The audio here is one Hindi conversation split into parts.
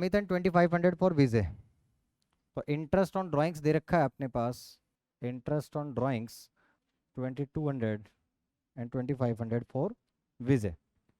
अमित एंड 2500 फॉर विजय। तो इंटरेस्ट ऑन ड्राइंग्स दे रखा है अपने पास, interest on drawings 2200 and 2500 for Vijay.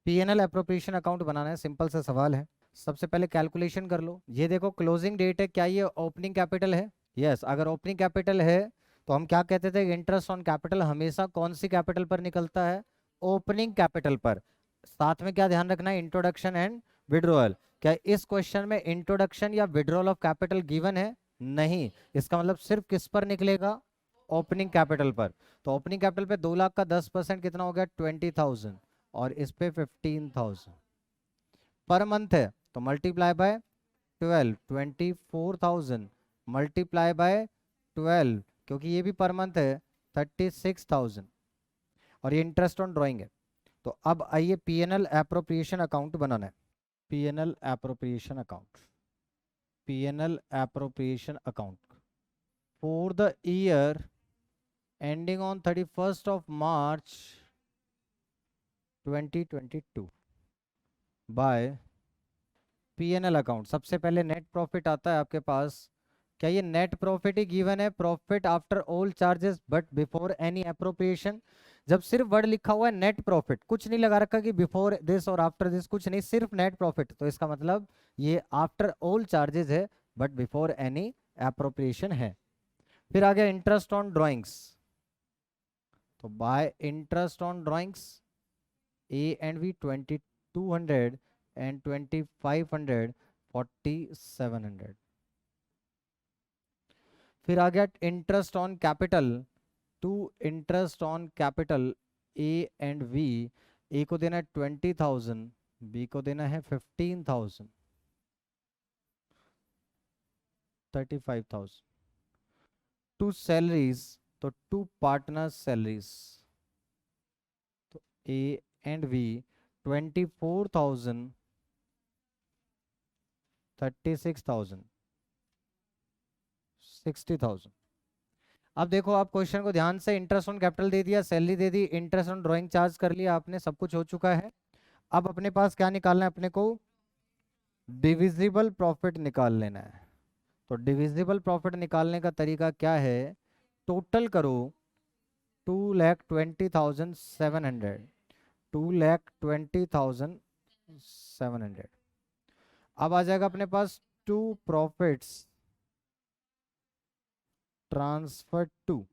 PNL appropriation account बनाना है, सिंपल सा सवाल है। सबसे पहले कैलकुलेशन कर लो। ये देखो क्लोजिंग डेट है, क्या ये ओपनिंग कैपिटल है? यस, अगर ओपनिंग कैपिटल है तो हम क्या कहते थे, इंटरेस्ट ऑन कैपिटल हमेशा कौन सी कैपिटल पर निकलता है? ओपनिंग कैपिटल पर। साथ में क्या ध्यान रखना है, इंट्रोडक्शन एंड विड्रॉल। क्या इस क्वेश्चन में इंट्रोडक्शन या विड्रॉल ऑफ कैपिटल गिवन है? नहीं। इसका मतलब सिर्फ किस पर निकलेगा? ओपनिंग कैपिटल पर। तो ओपनिंग कैपिटल पे 2 लाख का 10% कितना हो गया? 20,000, और इस पे 15,000 पर मंथ है, तो मल्टीप्लाई बाय 12, 24,000 मल्टीप्लाई बाय 12, क्योंकि ये भी पर मंथ है, 36,000, और ये इंटरेस्ट ऑन ड्राइंग है। तो अब आइए पीएनएल एप्रोप्रिएशन अकाउंट बनाना है। PNL appropriation account, PNL appropriation account for the year ending on 31st of March 2022 by PNL account. सबसे पहले नेट प्रॉफिट आता है आपके पास। क्या ये नेट प्रॉफिट ही गिवन है? Profit after all charges but before any appropriation. जब सिर्फ वर्ड लिखा हुआ है नेट प्रॉफिट, कुछ नहीं लगा रखा कि बिफोर दिस और आफ्टर दिस, कुछ नहीं, सिर्फ नेट प्रॉफिट, तो इसका मतलब ये आफ्टर ऑल चार्जेस है बट बिफोर एनी एप्रोप्रिएशन है। फिर आ गया इंटरेस्ट ऑन ड्राइंग्स, तो by interest on drawings A and B 2200 and 2500 4700। फिर आ गया interest on capital to interest on capital A and B. A को देना है 20,000, बी को देना है 15,000, 35,000। टू सैलरीज, तो टू पार्टनर्स सैलरीज, तो ए एंड बी 24,000, 36,000, 60,000। अब देखो, आप क्वेश्चन को ध्यान से, इंटरेस्ट ऑन कैपिटल दे दिया, salary they the, interest on drawing charge कर लिया आपने, सब कुछ हो चुका है। अब अपने पास क्या निकालना है? अपने को डिविजिबल प्रॉफिट निकाल लेना है। तो डिविजिबल प्रॉफिट निकालने का तरीका क्या है? टोटल करो 2,20,700, 2,20,700। अब आ जाएगा अपने पास to profits transfer to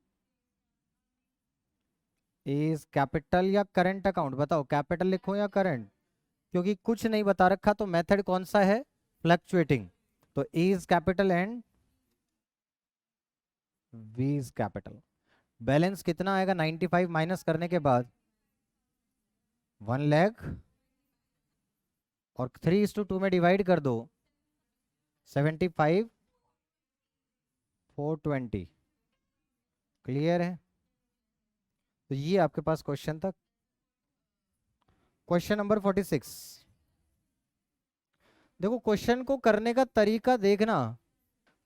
is capital या करंट अकाउंट? बताओ, कैपिटल लिखो या करंट? क्योंकि कुछ नहीं बता रखा, तो मेथड कौन सा है? फ्लक्चुएटिंग। तो A's capital and B is capital. Balance कितना आएगा 95 माइनस करने के बाद? 1 लाख, और 3:2 में डिवाइड कर दो, 75 420। क्लियर है? तो ये आपके पास क्वेश्चन था। Question number 46। देखो, क्वेश्चन को करने का तरीका देखना,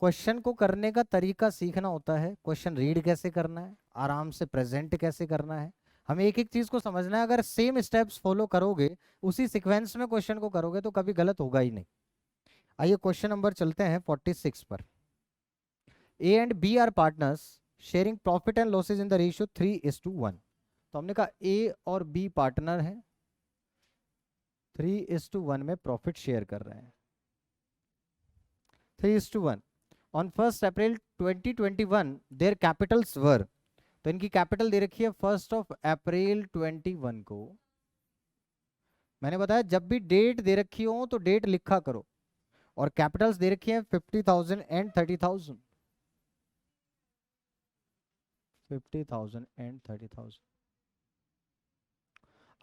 क्वेश्चन को करने का तरीका सीखना होता है। क्वेश्चन रीड कैसे करना है, आराम से प्रेजेंट कैसे करना है, हमें एक एक चीज को समझना है। अगर सेम स्टेप्स फॉलो करोगे, उसी सीक्वेंस में क्वेश्चन को करोगे, तो कभी गलत होगा ही नहीं। आइए क्वेश्चन नंबर चलते हैं 46 पर। A and B are partners sharing profit and losses in the ratio 3:1। तो हमने कहा ए और बी पार्टनर हैं, 3:1 में प्रॉफिट शेयर कर रहे हैं। 3:1 ऑन 1 अप्रैल 2021 देयर कैपिटल्स वर। तो इनकी कैपिटल दे रखी है 1 अप्रैल 2021 को। मैंने बताया जब भी डेट दे रखी हो तो डेट लिखा करो, और कैपिटल्स दे रखी है 50,000 एंड 30,000, 50,000 एंड 30,000।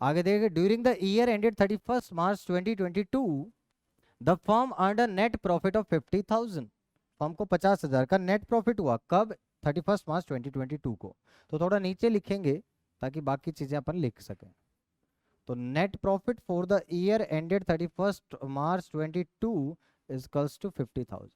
आगे देखिए, ड्यूरिंग द ईयर एंडेड 31 मार्च 2022 the firm earned a net profit of 50,000। Firm को 50,000 का नेट प्रॉफिट हुआ, कब? 31 मार्च 2022 को। तो थोड़ा नीचे लिखेंगे ताकि बाकी चीजें अपन लिख सकें। तो net profit for the year ended 31 March 22 is equals to 50,000।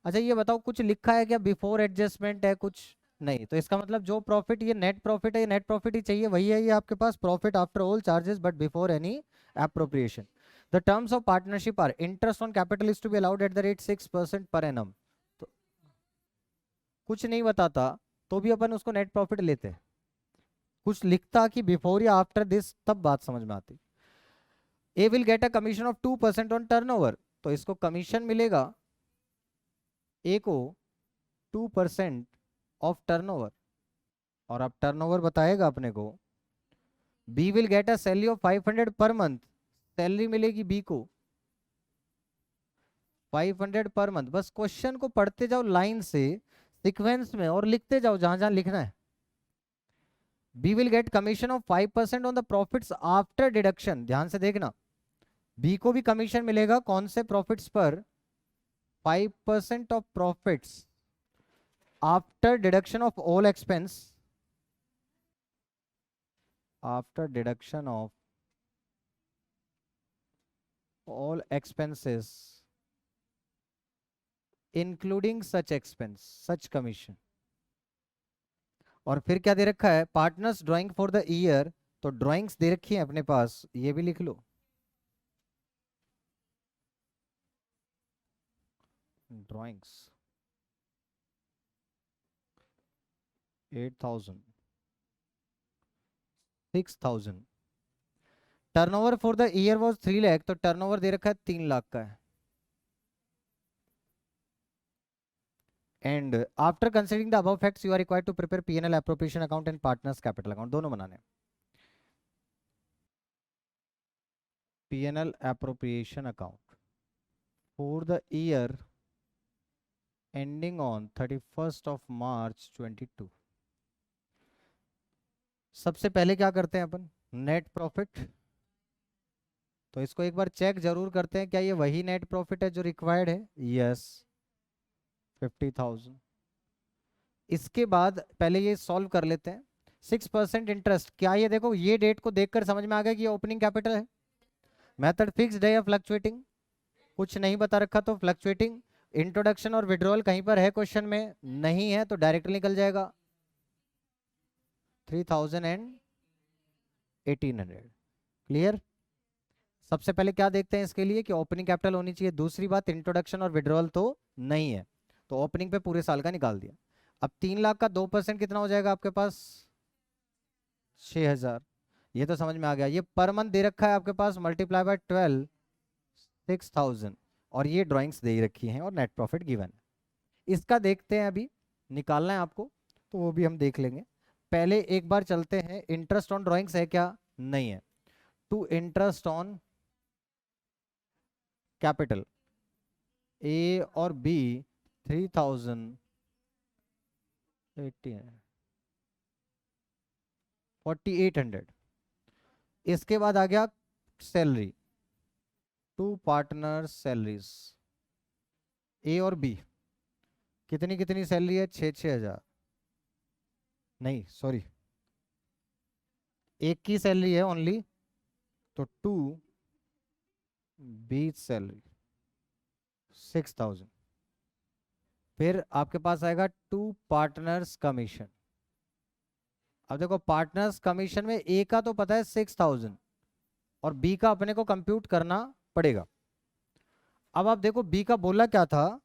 अच्छा, ये बताओ, कुछ लिखा है क्या बिफोर एडजस्टमेंट है? कुछ नहीं। तो इसका मतलब जो प्रॉफिट, ये नेट प्रॉफिट है, ये नेट प्रॉफिट ही चाहिए, वही है ये आपके पास, profit after all charges but before any appropriation. The terms of partnership are interest on capital is to be allowed at the rate 6% per annum. तो कुछ नहीं बताता तो भी अपन उसको नेट प्रॉफिट लेते हैं, कुछ लिखता कि बिफोर या आफ्टर दिस, तब बात समझ में आती। A will get a commission of 2% on turnover, तो इसको कमीशन मिलेगा ए को 2% ऑफ टर्नओवर, और अब टर्नओवर बताएगा अपने को। B will get a salary of 500 per month, salary मिलेगी बी को 500 पर मंथ। बस क्वेश्चन को पढ़ते जाओ लाइन से, सीक्वेंस में, और लिखते जाओ जहां जहां लिखना है। B will get commission of 5% on the profits after deduction, ध्यान से देखना, बी को भी कमीशन मिलेगा कौन से प्रॉफिट्स पर, 5% of profits after deduction of all expense, after deduction of all expenses including such expense, such commission. और फिर क्या दे रखा है, partners drawing for the year, तो ड्राइंग्स दे रखी है अपने पास, ये भी लिख लो, drawings 8,000 6,000। Turnover for the year was 3 lakh, तो टर्नओवर दे रखा है 3 लाख का है। And after considering the above facts you are required to prepare PNL appropriation account and partners capital account, दोनों बनाने। PNL appropriation account for the year ending on 31st of March 22। सबसे पहले क्या करते हैं अपन, नेट प्रॉफिट, तो इसको एक बार चेक जरूर करते हैं, क्या ये वही नेट प्रॉफिट है जो रिक्वायर्ड है, यस 50,000। इसके बाद पहले ये सॉल्व कर लेते हैं। 6% इंटरेस्ट, क्या ये देखो, ये डेट को देखकर समझ में आ गया कि ये ओपनिंग कैपिटल है। मेथड फिक्स्ड है या फ्लक्चुएटिंग, कुछ नहीं बता रखा तो फ्लक्चुएटिंग। इंट्रोडक्शन और विड्रॉल कहीं पर है क्वेश्चन में, नहीं है तो डायरेक्ट निकल जाएगा 3,000 एंड 1,800। क्लियर। सबसे पहले क्या देखते हैं इसके लिए कि ओपनिंग कैपिटल होनी चाहिए, दूसरी बात इंट्रोडक्शन और विड्रॉल तो नहीं है, तो ओपनिंग पे पूरे साल का निकाल दिया। अब 3 लाख का 2% कितना हो जाएगा आपके पास, 6,000। ये तो समझ में आ गया। ये पर मंथ दे रखा है आपके पास, मल्टीप्लाई बाय 12, 6,000, और ये ड्राइंग्स दे रखी हैं और नेट प्रॉफिट गिवन है। इसका देखते हैं, अभी निकालना है आपको तो वो भी हम देख लेंगे। पहले एक बार चलते हैं, इंटरेस्ट ऑन ड्राइंग्स है क्या, नहीं है। टू इंटरेस्ट ऑन कैपिटल, ए और बी 3,000 4,800। इसके बाद आ गया सैलरी, टू पार्टनर सैलरीज, ए और बी, कितनी कितनी सैलरी है, 6,000, नहीं सॉरी, एक की सैलरी है ओनली, तो 2 बी सैलरी 6,000। फिर आपके पास आएगा 2 पार्टनर्स कमीशन। अब देखो पार्टनर्स कमीशन में ए का तो पता है 6,000 और बी का अपने को कंप्यूट करना पड़ेगा। अब आप देखो बी का बोला क्या था,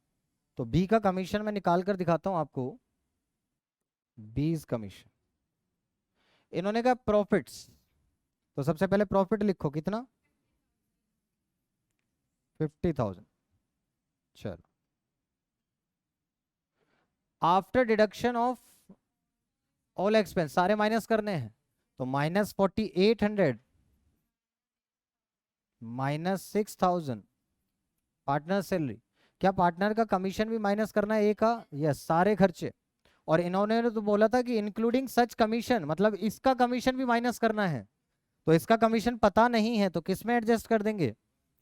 तो बी का कमीशन मैं निकाल कर दिखाता हूं आपको। बीज कमीशन, इन्होंने कहा प्रॉफिट्स, तो सबसे पहले प्रॉफिट लिखो, कितना 50,000। चलो, after deduction of all expense, सारे माइनस करने हैं, तो -4,800 -6,000 पार्टनर सैलरी। क्या पार्टनर का कमीशन भी माइनस करना है, ए का, यस, सारे खर्चे। और इन्होंने तो बोला था कि इंक्लूडिंग सच कमीशन, मतलब इसका कमीशन भी माइनस करना है, तो इसका कमीशन पता नहीं है तो किस में एडजस्ट कर देंगे,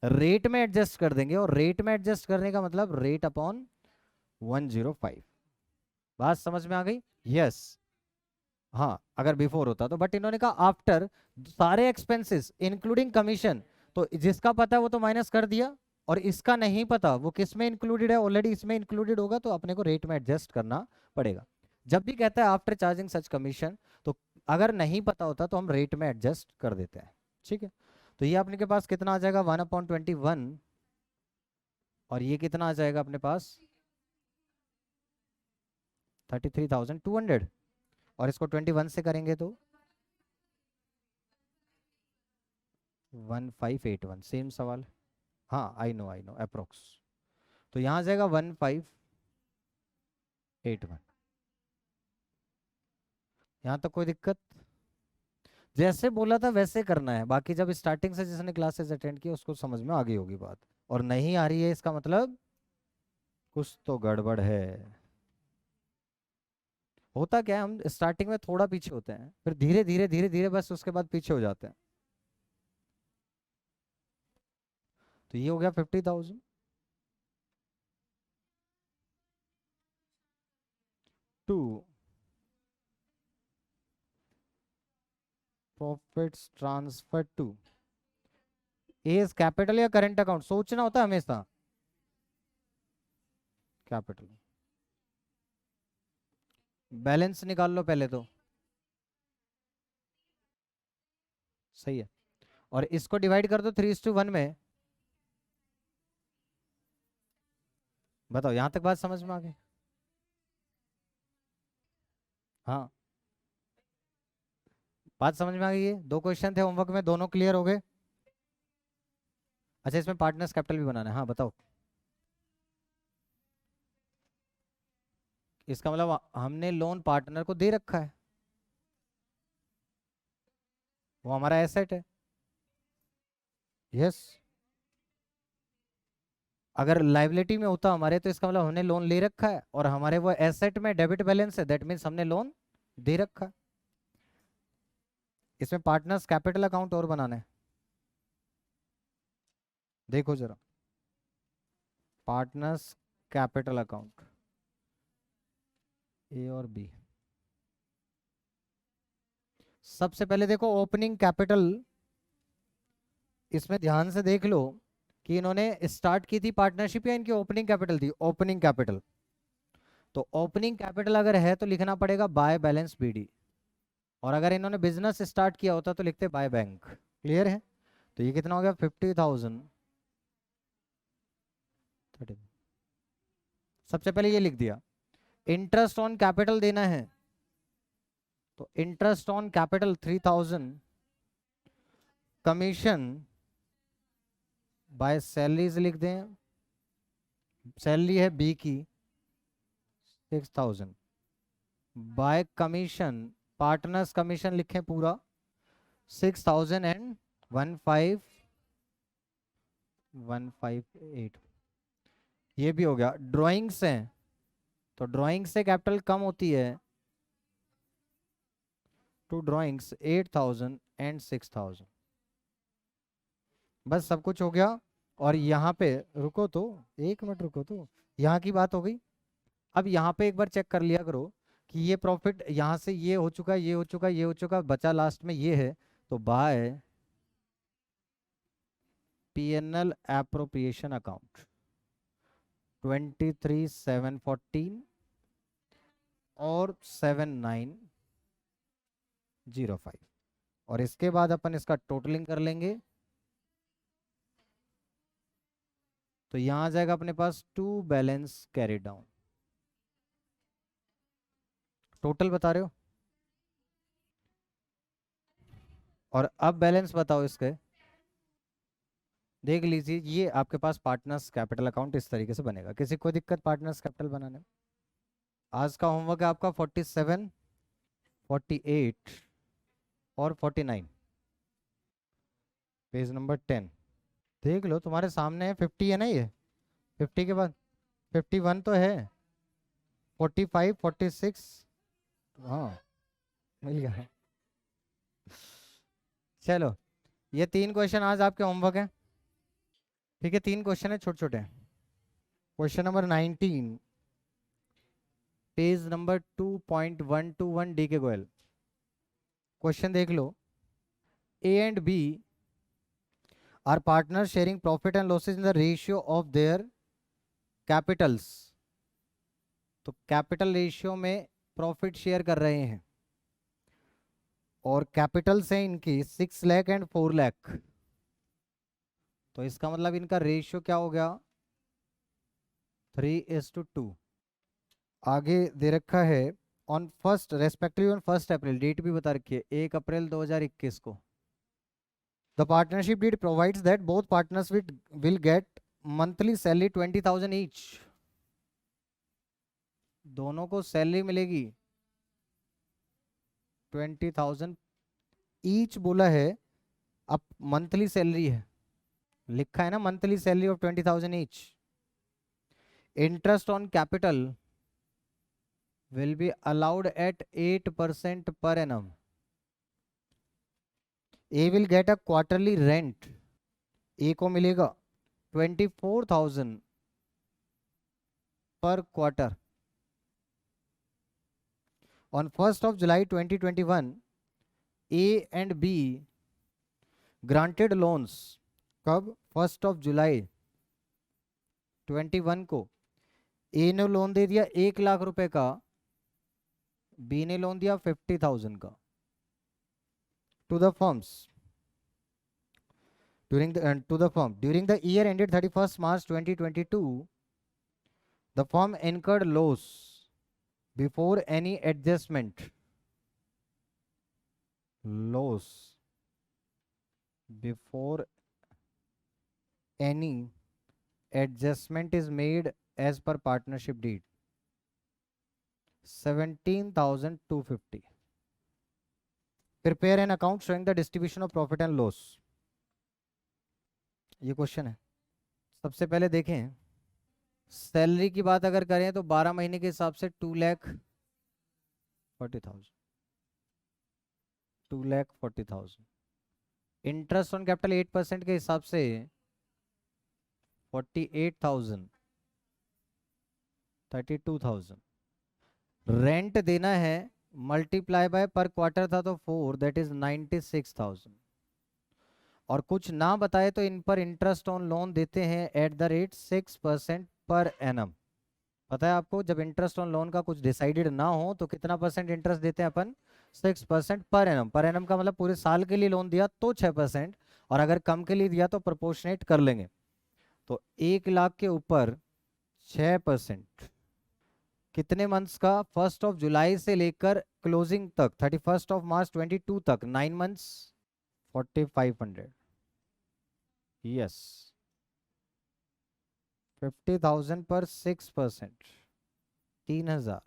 रेट में एडजस्ट कर देंगे। और रेट में एडजस्ट करने का मतलब रेट अपॉन 105। बात समझ में आ गई, यस। हाँ, अगर बिफोर होता तो, बट इन्होंने कहा आफ्टर, सारे एक्सपेंसेस इंक्लूडिंग कमीशन, तो जिसका पता है वो तो माइनस कर दिया, और इसका नहीं पता वो किस में इंक्लूडेड है, ऑलरेडी इसमें इंक्लूडेड होगा, तो अपने को रेट में एडजस्ट करना पड़ेगा। जब भी कहता है आफ्टर चार्जिंग सच कमीशन, तो अगर नहीं पता होता तो हम रेट में एडजस्ट कर देते हैं, ठीक है। तो ये अपने के पास कितना आ जाएगा 1/21 और ये कितना आ जाएगा अपने पास 33,200 और इसको 21 से करेंगे तो 1581 सेम सवाल। हाँ आई नो अप्रोक्स। तो यहाँ आ जाएगा 1581। यहाँ तक कोई दिक्कत? जैसे बोला था वैसे करना है, बाकी जब स्टार्टिंग से जिसने क्लासेस अटेंड की उसको समझ में आ गई होगी बात, और नहीं आ रही है इसका मतलब कुछ तो गड़बड़ है। होता क्या है, हम स्टार्टिंग में थोड़ा पीछे होते हैं, फिर धीरे धीरे धीरे धीरे बस उसके बाद पीछे हो जाते हैं। तो ये हो गया 50,000। To profits transfer to A's capital या करंट अकाउंट, सोचना होता है हमेशा। कैपिटल। बैलेंस निकाल लो पहले तो, सही है। और इसको डिवाइड कर दो 3:1 में। बताओ यहां तक बात समझ में आ गई? हाँ बात समझ में आ गई है। दो क्वेश्चन थे होमवर्क में, दोनों क्लियर हो गए। अच्छा इसमें पार्टनर्स कैपिटल भी बनाना है, हाँ बताओ। इसका मतलब हमने लोन पार्टनर को दे रखा है, वो हमारा एसेट है। यस। अगर लाइबिलिटी में होता हमारे तो इसका मतलब हमने लोन ले रखा है, और हमारे वो एसेट में डेबिट बैलेंस है, दैट मीन्स हमने लोन दे रखा है। इसमें पार्टनर्स कैपिटल अकाउंट और बनाना है। देखो जरा, पार्टनर्स कैपिटल अकाउंट ए और बी। सबसे पहले देखो ओपनिंग कैपिटल, इसमें ध्यान से देख लो कि इन्होंने स्टार्ट की थी पार्टनरशिप या इनकी ओपनिंग कैपिटल थी। Opening capital. तो ओपनिंग कैपिटल अगर है तो लिखना पड़ेगा बाय बैलेंस बीडी, और अगर इन्होंने बिजनेस स्टार्ट किया होता तो लिखते बाय बैंक। क्लियर है? तो ये कितना हो गया 50,000। सबसे पहले ये लिख दिया। इंटरेस्ट ऑन कैपिटल देना है, तो interest on capital 3,000, commission by salaries लिख दें। सैलरी है बी की 6,000, बाय कमीशन पार्टनर्स कमीशन लिखें पूरा 6,015,158। ये भी हो गया। ड्राइंग्स हैं, तो ड्राइंग से कैपिटल कम होती है, टू ड्राइंग्स 8,000 एंड 6,000। बस सब कुछ हो गया। और यहाँ पे रुको तो, एक मिनट रुको तो, यहाँ की बात हो गई। अब यहाँ पे एक बार चेक कर लिया करो कि ये प्रॉफिट यहाँ से ये हो चुका है, ये हो चुका है, ये हो चुका है, बचा लास्ट में ये है। तो बाय पीएनएल एप्रोप्रिएशन अकाउंट 23,714 और 7,905, और इसके बाद अपन इसका टोटलिंग कर लेंगे। तो यहां आ जाएगा अपने पास to balance carry down. Total बता रहे हो, और अब बैलेंस बताओ इसके। देख लीजिए ये आपके पास पार्टनर्स कैपिटल अकाउंट इस तरीके से बनेगा। किसी को दिक्कत पार्टनर्स कैपिटल बनाने में? आज का होमवर्क है आपका 47, 48 और 49, पेज नंबर 10। देख लो तुम्हारे सामने है। 50 है ना ये? 50 के बाद 51 तो है, 45, 46। हाँ मिल गया। चलो ये 3 क्वेश्चन आज आपके होमवर्क है। ठीक है, 3 क्वेश्चन है छोटे छोटे। Question number 19, page number 2.121 D K Goyal. Question देख लो। A and B are partner sharing profit and losses in the ratio of their capitals. तो कैपिटल रेशियो में प्रॉफिट शेयर कर रहे हैं, और कैपिटल से इनकी 6 लाख एंड 4 लाख। तो इसका मतलब इनका रेशियो क्या हो गया, 3:2। आगे दे रखा है on first respectively on 1 April, date भी बता रखी है 1 अप्रैल 2021 को। The partnership deed provides that both partners will get monthly salary 20,000 each. दोनों को सैलरी मिलेगी 20,000 ईच बोला है। अब मंथली सैलरी है, लिखा है ना monthly salary of 20,000 each. Interest on capital will be allowed at 8% per annum. A will get a quarterly rent. A को मिलेगा 24,000 per quarter. On 1st of July 2021, A and B granted loans. कब? 1st of July 21 को A ने लोन दे दिया 1 लाख रुपए का, B ने लोन दिया 50,000 का to the firms. During the year ended 31st March 2022, the firm incurred loss before any adjustment. Loss before any adjustment is made as per partnership deed. 17,250. Prepare an account showing the distribution of profit and loss. ये क्वेश्चन है। सबसे पहले देखें सैलरी की बात अगर करें तो 12 महीने के हिसाब से 2,40,000। 2,40,000। इंटरेस्ट ऑन कैपिटल 8% के हिसाब से 48,000, 32,000। रेंट देना है मल्टीप्लाई बाय पर क्वार्टर था तो 4, दैट इज 96,000। और कुछ ना बताए तो इन पर इंटरेस्ट ऑन लोन देते हैं eight the rate 6% per annum. पता है आपको, जब इंटरेस्ट ऑन लोन का कुछ डिसाइडेड ना हो तो कितना परसेंट इंटरेस्ट देते हैं अपन, 6% पर एनम। पर एनम का मतलब पूरे साल के लिए लोन दिया तो 6%, और अगर कम के लिए दिया तो प्रोपोर्शनेट कर लेंगे। तो 1 लाख के ऊपर 6% कितने मंथ्स का, 1st ऑफ जुलाई से लेकर क्लोजिंग तक 31st ऑफ मार्च 22 तक, 9 मंथ्स 4,500। यस 50,000 पर 6%, 3,000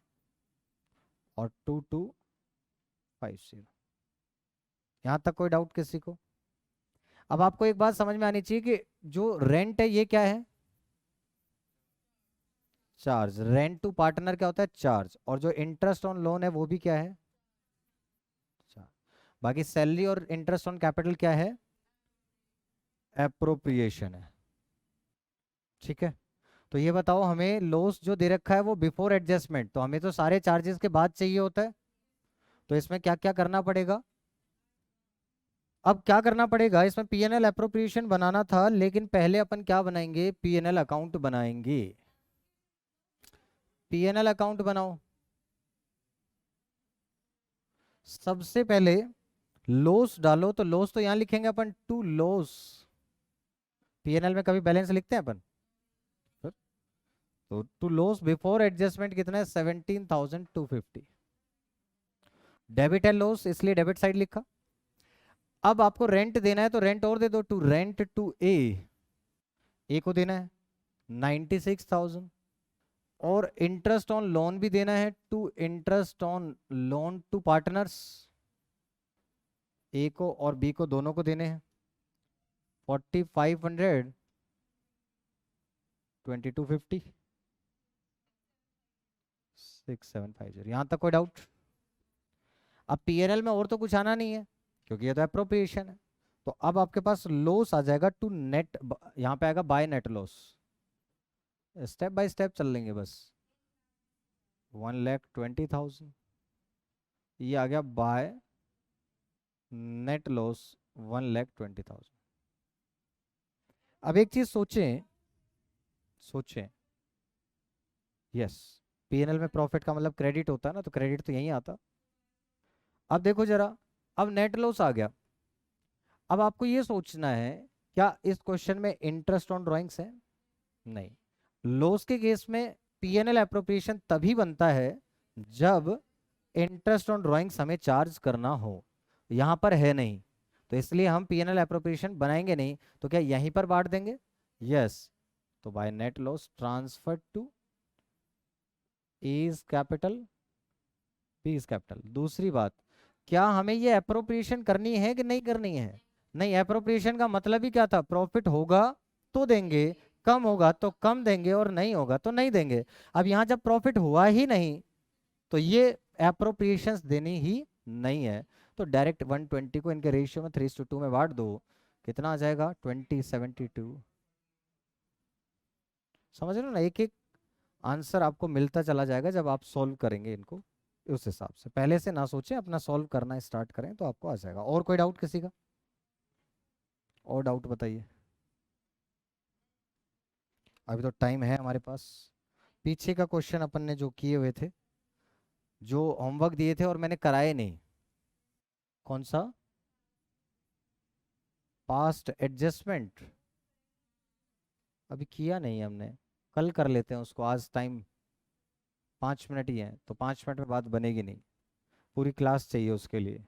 और 2,250। यहां तक कोई डाउट किसी को? अब आपको एक बात समझ में आनी चाहिए कि जो रेंट है ये क्या है, चार्ज। रेंट टू पार्टनर क्या होता है, चार्ज। और जो इंटरेस्ट ऑन लोन है वो भी क्या है, चार्ज। बाकी सैलरी और इंटरेस्ट ऑन कैपिटल क्या है, एप्रोप्रिएशन है। ठीक है, तो ये बताओ हमें लॉस जो दे रखा है वो बिफोर एडजस्टमेंट, तो हमें तो सारे चार्जेस के बाद चाहिए होता है। तो इसमें क्या क्या करना पड़ेगा, अब क्या करना पड़ेगा, इसमें पीएनएल एप्रोप्रिएशन बनाना था, लेकिन पहले अपन क्या बनाएंगे, पीएनएल अकाउंट बनाएंगे। पीएनएल अकाउंट बनाओ। सबसे पहले लॉस डालो, तो लॉस तो यहां लिखेंगे अपन, टू लॉस। पीएनएल में कभी बैलेंस लिखते हैं अपन, तो टू लॉस बिफोर एडजस्टमेंट कितना है, 17,250। डेबिट एंड लॉस इसलिए डेबिट साइड लिखा। अब आपको रेंट देना है तो रेंट और दे दो, टू रेंट टू ए को देना है 96,000। और इंटरेस्ट ऑन लोन भी देना है to interest on loan to partners, A को और बी को दोनों को देने हैं 4,500, 2,250, 6,750। यहां तक कोई डाउट? अब पीएनएल में और तो कुछ आना नहीं है क्योंकि ये तो एप्रोप्रिएशन है। तो अब आपके पास लॉस आ जाएगा टू नेट, यहां पे आएगा bye net loss. Step by step चल लेंगे बस। 1,20,000 ये आ गया बाय नेट लॉस 1,20,000। अब एक चीज सोचें, यस पीएनएल में प्रॉफिट का मतलब क्रेडिट होता है ना, तो क्रेडिट तो यही आता। अब देखो जरा, अब नेट लॉस आ गया। अब आपको ये सोचना है क्या इस क्वेश्चन में इंटरेस्ट ऑन ड्राइंग्स है? नहीं। लॉस के केस में पीएनएल एप्रोप्रिएशन तभी बनता है जब इंटरेस्ट ऑन ड्राइंग्स हमें चार्ज करना हो, यहां पर है नहीं, तो इसलिए हम पीएनएल एप्रोप्रिएशन बनाएंगे नहीं। तो क्या यहीं पर बांट देंगे? यस। तो by net loss transfer to is capital, B is capital. दूसरी बात, क्या हमें ये एप्रोप्रिएशन करनी है कि नहीं करनी है? नहीं। एप्रोप्रिएशन का मतलब ही क्या था? प्रॉफिट होगा तो देंगे, कम होगा तो कम देंगे, और नहीं होगा तो नहीं देंगे। अब यहां जब प्रॉफिट हुआ ही नहीं तो ये एप्रोप्रिएशंस देनी ही नहीं है। तो डायरेक्ट 120 को इनके रेशियो में 3:2 में बांट दो, कितना आ जाएगा? 2072। समझ रहे हो ना? एक एक आंसर आपको मिलता चला जाएगा जब आप सॉल्व करेंगे इनको। उस हिसाब से पहले से ना सोचें, अपना सॉल्व करना स्टार्ट करें तो आपको आ जाएगा। और कोई डाउट किसी का? और डाउट बताइए, अभी तो टाइम है हमारे पास। पीछे का क्वेश्चन अपन ने जो किए हुए थे, जो होमवर्क दिए थे और मैंने कराए नहीं, कौन सा? पास्ट एडजस्टमेंट अभी किया नहीं हमने, कल कर लेते हैं उसको। आज टाइम 5 मिनट ही है, तो 5 मिनट में बात बनेगी नहीं, पूरी क्लास चाहिए उसके लिए।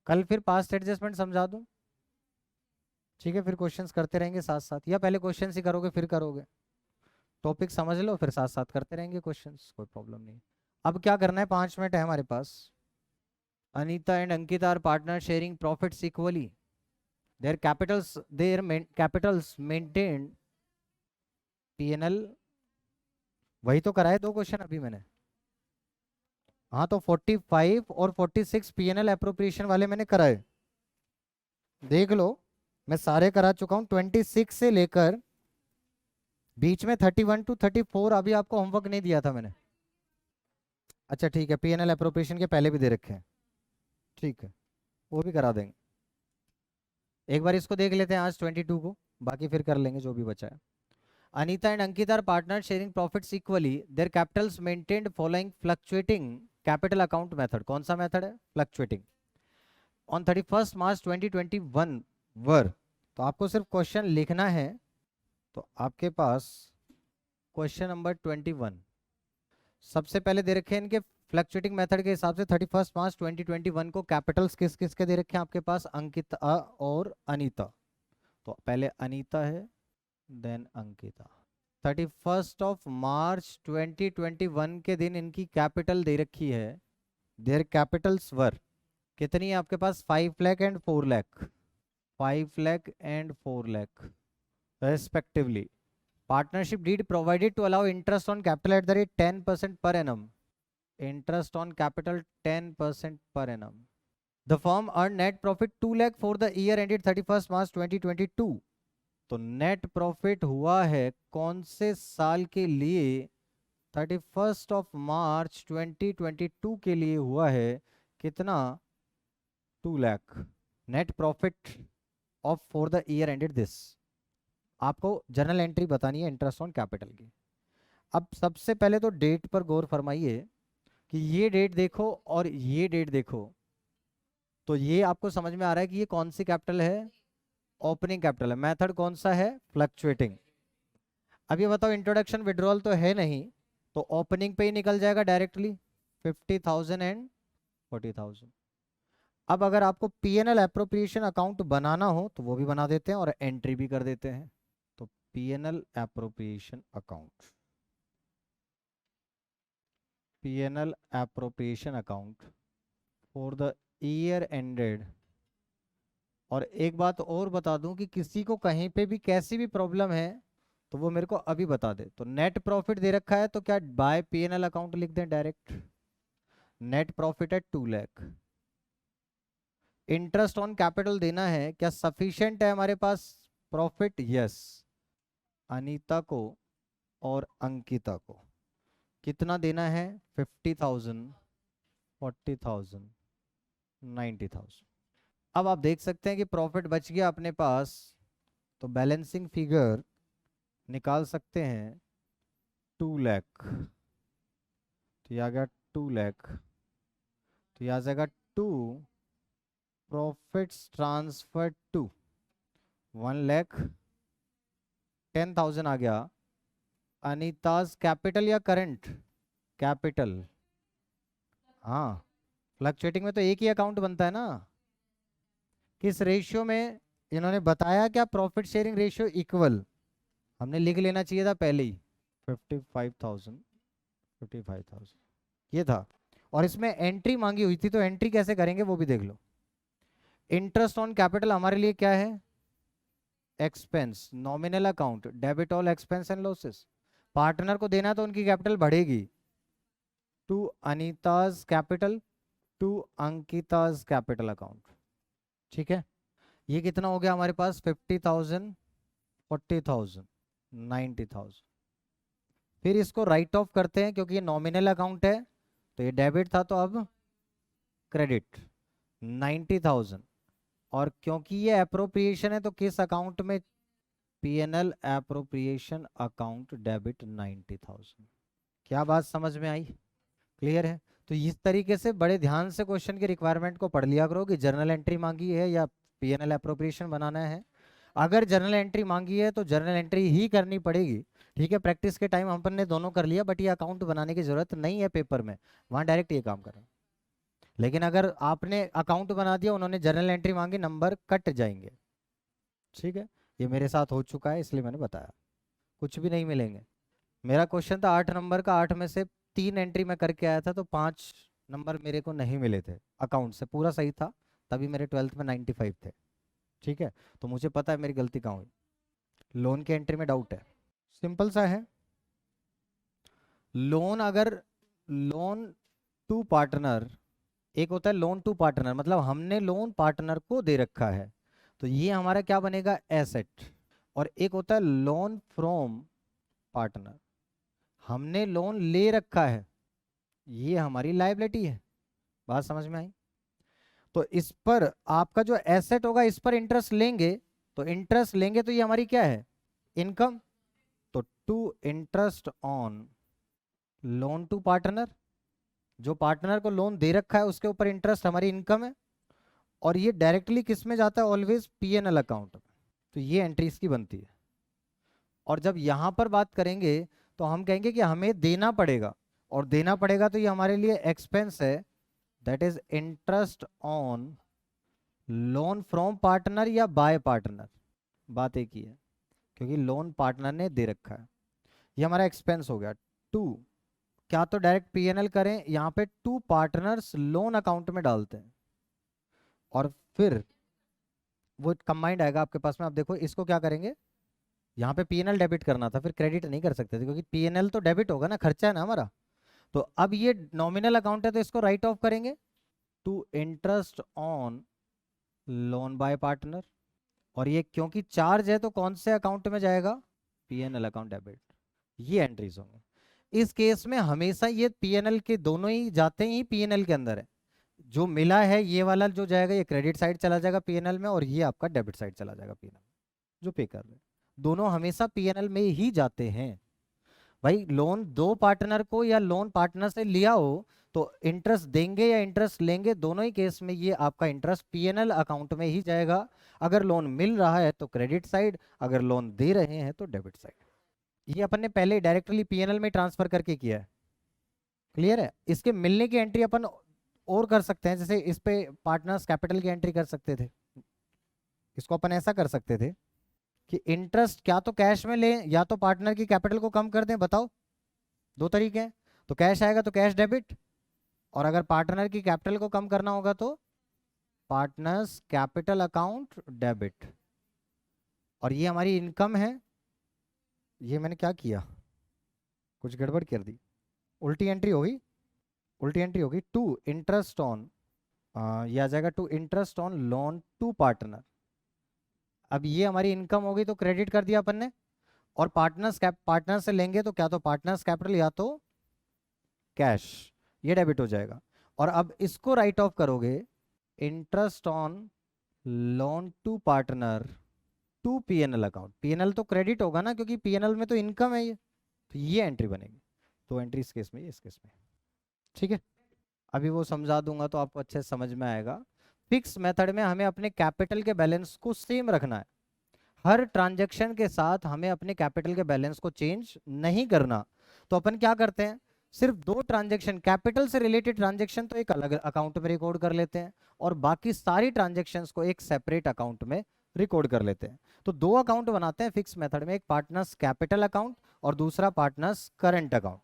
कल फिर पास्ट एडजस्टमेंट समझा दूं? ठीक है, फिर क्वेश्चंस करते रहेंगे साथ साथ, या पहले क्वेश्चंस ही करोगे फिर करोगे? टॉपिक समझ लो, फिर साथ साथ करते रहेंगे क्वेश्चंस, कोई प्रॉब्लम नहीं। अब क्या करना है, 5 मिनट है हमारे पास। Anita and Ankita are partner sharing profits equally, their capitals maintain PNL. वही तो कराए दो क्वेश्चन अभी मैंने। हाँ, तो 45 और 46 पीएनएल एप्रोप्रिएशन वाले मैंने कराए, देख लो। मैं सारे करा चुका हूँ, 26 से लेकर बीच में 31 to 34 अभी आपको होमवर्क नहीं दिया था मैंने। अच्छा ठीक है, पीएनएल एप्रोप्रिएशन के पहले भी दे रखे हैं, ठीक है, वो भी करा देंगे। एक बार इसको देख लेते हैं आज 22 को, बाकी फिर कर लेंगे जो भी बचा है। Anita and Ankit are partner sharing profits equally, their capitals maintained following fluctuating capital account method. कौन सा मेथड है? फ्लक्चुएटिंग। ऑन 31 मार्च 2021 वर, तो आपको सिर्फ क्वेश्चन लिखना है। तो आपके पास क्वेश्चन नंबर 21 सबसे पहले दे रखे हैं इनके फ्लक्चुएटिंग मेथड के हिसाब से। 31 मार्च 2021 को कैपिटल्स किस किस के दे रखे हैं आपके पास? अंकिता और अनीता। तो पहले अनीता है, देन अंकिता। 31 मार्च 2021 के दिन इनकी कैपिटल दे रखी है। देयर कैपिटल्स वर, कितनी है आपके पास? 5 lakh and 4 lakh, 5 lakh and 4 lakh respectively. Partnership deed provided to allow interest on capital at the rate 10% per annum. Interest on capital 10% per annum. The firm earn net profit 2 lakh for the year ended 31 मार्च 2022। तो नेट प्रॉफिट हुआ है कौन से साल के लिए? 31 मार्च 2022 के लिए हुआ है। कितना? 2 lakh net profit of for the year ended this. आपको जर्नल एंट्री बतानी है इंटरेस्ट ऑन कैपिटल की। अब सबसे पहले तो डेट पर गौर फरमाइए कि ये डेट देखो और ये डेट देखो, तो ये आपको समझ में आ रहा है कि ये कौन सी कैपिटल है? ओपनिंग कैपिटल है। मेथड कौन सा है? फ्लक्चुएटिंग। अब ये बताओ, इंट्रोडक्शन विड्रॉल तो है नहीं, तो ओपनिंग पे ही निकल जाएगा डायरेक्टली 50,000 एंड 40,000। अब अगर आपको पीएनएल एप्रोप्रिएशन अकाउंट बनाना हो तो वो भी बना देते हैं और एंट्री भी कर देते हैं। तो PNL appropriation account, PNL appropriation account for the year ended. और एक बात और बता दूं कि किसी को कहीं पे भी कैसी भी प्रॉब्लम है तो वो मेरे को अभी बता दे। तो नेट प्रॉफिट दे रखा है, तो क्या बाय पीएनएल अकाउंट लिख दें डायरेक्ट? नेट प्रॉफिट है 2 लाख। इंटरेस्ट ऑन कैपिटल देना है, क्या सफिशिएंट है हमारे पास प्रॉफिट? यस। अनीता को और अंकिता को कितना देना है? 50,000, 40,000, 90,000। अब आप देख सकते हैं कि प्रॉफिट बच गया अपने पास, तो बैलेंसिंग फिगर निकाल सकते हैं 2 लाख। तो ये आ गया 2 लाख, तो ये आ जाएगा 2 प्रॉफिट्स ट्रांसफर टू 1,10,000 आ गया। अनीताज कैपिटल या करंट कैपिटल? हाँ, फ्लक्चुएटिंग में तो एक ही अकाउंट बनता है ना। किस रेशियो में इन्होंने बताया? क्या प्रॉफिट शेयरिंग रेशियो इक्वल? हमने लिख लेना चाहिए था पहले ही। 55,000, 55,000 ये था। और इसमें एंट्री मांगी हुई थी, तो एंट्री कैसे करेंगे वो भी देख लो। इंटरेस्ट ऑन कैपिटल हमारे लिए क्या है? Expense, nominal account, debit all expense and losses. Partner को देना तो उनकी कैपिटल बढ़ेगी। To Anita's capital, to Ankita's capital account. ठीक है, ये कितना हो गया हमारे पास? 50,000, 40,000, 90,000। फिर इसको राइट ऑफ करते हैं क्योंकि ये नॉमिनल अकाउंट है, तो ये डेबिट था तो अब क्रेडिट 90,000। और क्योंकि ये अप्रोप्रिएशन है तो किस अकाउंट में? PNL appropriation account, debit 90,000। क्या बात समझ में आई? क्लियर है? तो इस तरीके से बड़े ध्यान से क्वेश्चन की रिक्वायरमेंट को पढ़ लिया करो कि जर्नल एंट्री मांगी है या पीएनएल अप्रोप्रिएशन बनाना है। अगर जर्नल एंट्री मांगी है तो जर्नल एंट्री ही करनी पड़ेगी। ठीक है, प्रैक्टिस के टाइम अपन ने दोनों कर लिया, बट ये अकाउंट बनाने की जरूरत नहीं है पेपर में, वहां डायरेक्ट ये काम करें। लेकिन अगर आपने अकाउंट बना दिया, उन्होंने जर्नल एंट्री मांगी, नंबर कट जाएंगे। ठीक है, ये मेरे साथ हो चुका है इसलिए मैंने बताया, कुछ भी नहीं मिलेंगे। मेरा क्वेश्चन था 8 नंबर का, 8 में से 3 एंट्री में करके आया था, तो 5 नंबर मेरे को नहीं मिले थे अकाउंट से। पूरा सही था, तभी मेरे 12th में 95 थे। ठीक है, तो मुझे पता है मेरी गलती कहाँ हुई। लोन के एंट्री में डाउट है, सिंपल सा है। लोन, अगर लोन टू पार्टनर, एक होता है लोन टू पार्टनर, मतलब हमने लोन पार्टनर को दे रखा है, तो ये हमारा क्या बनेगा? एसेट। और एक होता है लोन फ्रॉम पार्टनर, हमने लोन ले रखा है, ये हमारी लायबिलिटी है। बात समझ में आई? तो इस पर आपका जो एसेट होगा, इस पर इंटरेस्ट लेंगे, तो इंटरेस्ट लेंगे तो ये हमारी क्या है? इनकम। तो to interest on loan to partner, जो पार्टनर को लोन दे रखा है उसके ऊपर इंटरेस्ट हमारी इनकम है। और ये डायरेक्टली किस में जाता है? ऑलवेज पीएनएल अकाउंट में। तो ये एंट्री इसकी बनती है। और जब यहां पर बात करेंगे तो हम कहेंगे कि हमें देना पड़ेगा, और देना पड़ेगा तो ये हमारे लिए एक्सपेंस है, that is interest on loan from partner या बाय पार्टनर, बात एक ही है, क्योंकि लोन पार्टनर ने दे रखा है। ये हमारा एक्सपेंस हो गया। टू, क्या तो डायरेक्ट पीएनएल करें, यहाँ पे टू पार्टनर्स लोन अकाउंट में डालते हैं, और फिर वो कंबाइंड आएगा आपके पास में। आप देखो इसको क्या करेंगे, यहाँ पे पीएनएल डेबिट करना था, फिर क्रेडिट नहीं कर सकते थे क्योंकि पीएनएल तो डेबिट होगा ना, खर्चा है ना हमारा। तो अब ये नॉमिनल अकाउंट है तो इसको राइट ऑफ करेंगे to interest on loan by partner. और ये क्योंकि चार्ज है तो कौन से अकाउंट में जाएगा? PNL account debit. ये एंट्रीज होंगे। इस केस में हमेशा ये पीएनएल के दोनों ही जाते ही पीएनएल के अंदर है। जो मिला है ये वाला जो जाएगा, ये क्रेडिट साइड चला जाएगा पीएनएल में, और ये आपका डेबिट साइड चला जाएगा पीएनएल, जो पे कर रहे हैं। दोनों हमेशा पीएनएल में ही जाते हैं। भाई लोन दो पार्टनर को या लोन पार्टनर से लिया हो तो इंटरेस्ट देंगे या इंटरेस्ट लेंगे, दोनों ही केस में ये आपका इंटरेस्ट पीएनएल अकाउंट में ही जाएगा। अगर लोन मिल रहा है तो क्रेडिट साइड, अगर लोन दे रहे हैं तो डेबिट साइड। ये अपन ने पहले डायरेक्टली पीएनएल में ट्रांसफर करके किया है। क्लियर है? इसके मिलने की एंट्री अपन और कर सकते हैं, जैसे इस पे पार्टनर्स कैपिटल की एंट्री कर सकते थे। इसको अपन ऐसा कर सकते थे कि इंटरेस्ट क्या तो कैश में लें या तो पार्टनर की कैपिटल को कम कर दें। बताओ, दो तरीके हैं। तो कैश आएगा तो कैश डेबिट, और अगर पार्टनर की कैपिटल को कम करना होगा तो पार्टनर्स कैपिटल अकाउंट डेबिट। और ये हमारी इनकम है। ये मैंने क्या किया, कुछ गड़बड़ कर दी, उल्टी एंट्री होगी, उल्टी एंट्री होगी। टू इंटरेस्ट ऑन, ये आ जाएगा to interest on loan to partner. अब ये हमारी इनकम होगी तो क्रेडिट कर दिया अपन ने, और पार्टनर से लेंगे तो क्या तो पार्टनर्स कैपिटल या तो कैश, ये डेबिट हो जाएगा। और अब इसको राइट ऑफ करोगे, interest on loan to partner to PNL account. PNL तो क्रेडिट होगा ना, क्योंकि पीएनएल में तो इनकम है ये, तो ये एंट्री बनेगी। तो एंट्री इस केस में, इस केस में। ठीक है, अभी वो समझा दूंगा तो आपको अच्छे से समझ में आएगा। फिक्स मेथड में हमें अपने कैपिटल के बैलेंस को सेम रखना है। हर ट्रांजैक्शन के साथ हमें अपने कैपिटल के बैलेंस को चेंज नहीं करना, तो अपन क्या करते हैं, सिर्फ दो ट्रांजैक्शन, कैपिटल से रिलेटेड ट्रांजैक्शन तो एक अलग अकाउंट में रिकॉर्ड कर लेते हैं और बाकी सारी ट्रांजैक्शंस को एक सेपरेट अकाउंट में रिकॉर्ड कर लेते हैं। तो दो अकाउंट बनाते हैं फिक्स मेथड में, एक पार्टनर्स कैपिटल अकाउंट और दूसरा पार्टनर्स करंट अकाउंट।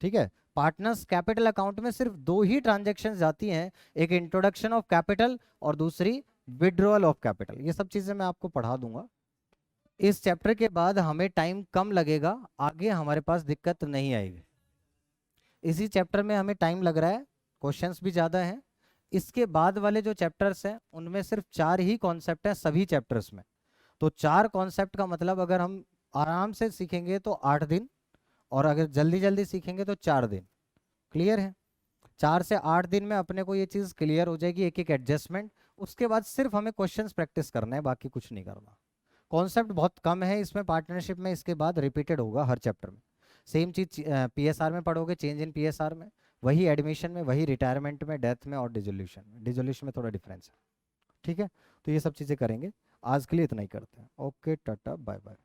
ठीक है, पार्टनर्स कैपिटल अकाउंट में सिर्फ दो ही ट्रांजैक्शंस जाती हैं, एक इंट्रोडक्शन ऑफ कैपिटल और दूसरी विड्रॉल ऑफ कैपिटल। ये सब चीजें मैं आपको पढ़ा दूंगा। इस चैप्टर के बाद हमें टाइम कम लगेगा, आगे हमारे पास दिक्कत नहीं आएगी। इसी चैप्टर में हमें टाइम लग रहा है, क्वेश्चंस भी ज़्यादा हैं। इसके बाद वाले जो चैप्टर्स हैं उनमें सिर्फ 4 ही कॉन्सेप्ट हैं सभी चैप्टर्स में। तो 4 कॉन्सेप्ट का मतलब अगर हम आराम से सीखेंगे तो 8 दिन, और अगर जल्दी जल्दी सीखेंगे तो 4 दिन। क्लियर है? 4 से 8 दिन में अपने को ये चीज़ क्लियर हो जाएगी, एक एक एडजस्टमेंट। उसके बाद सिर्फ हमें क्वेश्चंस प्रैक्टिस करना है, बाकी कुछ नहीं करना। कॉन्सेप्ट बहुत कम है इसमें पार्टनरशिप में, इसके बाद रिपीटेड होगा हर चैप्टर में। सेम चीज पीएसआर में पढ़ोगे, चेंज इन पीएसआर में, वही एडमिशन में, वही रिटायरमेंट में, डेथ में और डिसोल्यूशन में। डिसोल्यूशन में थोड़ा डिफरेंस है। ठीक है, तो ये सब चीज़ें करेंगे। आज के लिए इतना ही करते हैं। Okay, tata, bye bye.